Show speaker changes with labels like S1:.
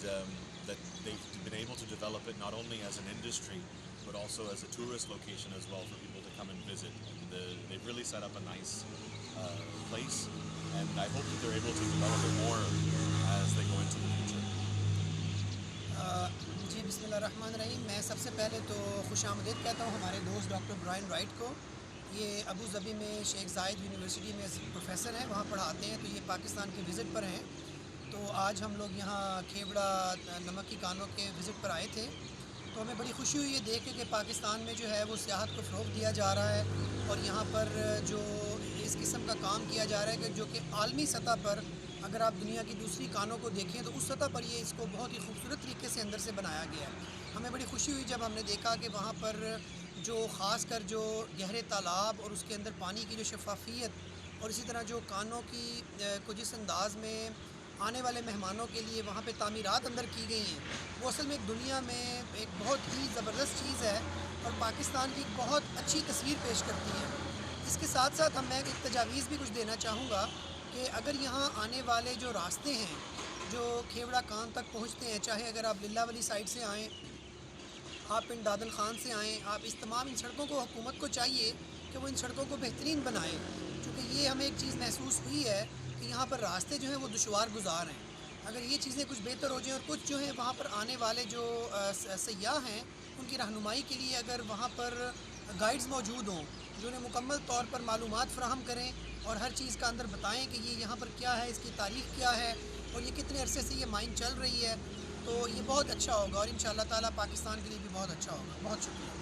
S1: that they've been able to develop it not only as an industry but also as a tourist location as well for people to come and visit. And they've really set up a nice place, and I hope that they're able to develop it more as they go into the future.
S2: जी बिस्मिल्लाहिर्रहमानिर्रहीम। मैं सबसे पहले तो खुशामदीद कहता हूँ हमारे दोस्त doctor Brian right को। ये अबू ज़बी में शेख ज़ायद यूनिवर्सिटी में प्रोफेसर हैं, वहाँ पढ़ाते हैं। तो ये पाकिस्तान के विज़िट पर हैं। तो आज हम लोग यहाँ खेवड़ा नमक की कानों के विज़िट पर आए थे। तो हमें बड़ी खुशी हुई ये देख के कि पाकिस्तान में जो है वो सियाहत को फ़रोग़ दिया जा रहा है, और यहाँ पर जो इस किस्म का काम किया जा रहा है कि जो कि आलमी सतह पर अगर आप दुनिया की दूसरी कानों को देखें तो उस सतह पर ये इसको बहुत ही खूबसूरत तरीके से अंदर से बनाया गया है। हमें बड़ी खुशी हुई जब हमने देखा कि वहाँ पर जो ख़ास कर जो गहरे तालाब और उसके अंदर पानी की जो शफ़ाफ़ियत और इसी तरह जो कानों की को जिस अंदाज़ में आने वाले मेहमानों के लिए वहाँ पे तामीरात अंदर की गई हैं, वो असल में एक दुनिया में एक बहुत ही ज़बरदस्त चीज़ है और पाकिस्तान की एक बहुत अच्छी तस्वीर पेश करती है। इसके साथ साथ मैं एक तजावीज़ भी कुछ देना चाहूँगा कि अगर यहाँ आने वाले जो रास्ते हैं जो खेवड़ा कान तक पहुँचते हैं, चाहे अगर आप लिल्ला वाली साइड से आएँ, आप पिंड दादल ख़ान से आएँ, आप इस तमाम इन सड़कों को हुकूमत को चाहिए कि वो इन सड़कों को बेहतरीन बनाएँ, क्योंकि ये हमें एक चीज़ महसूस हुई है कि यहाँ पर रास्ते जो हैं वो दुश्वार गुज़ार हैं। अगर ये चीज़ें कुछ बेहतर हो जाएँ और कुछ जो है वहाँ पर आने वाले जो सयाह हैं उनकी रहनुमाई के लिए अगर वहाँ पर गाइड्स मौजूद हों जो उन्हें मुकम्मल तौर पर मालूमात फ़राहम करें और हर चीज़ का अंदर बताएँ कि ये यहाँ पर क्या है, इसकी तारीख़ क्या है और ये कितने अरसे से ये माइन चल रही है, तो ये बहुत अच्छा होगा और इंशाअल्लाह ताला पाकिस्तान के लिए भी बहुत अच्छा होगा। बहुत शुक्रिया।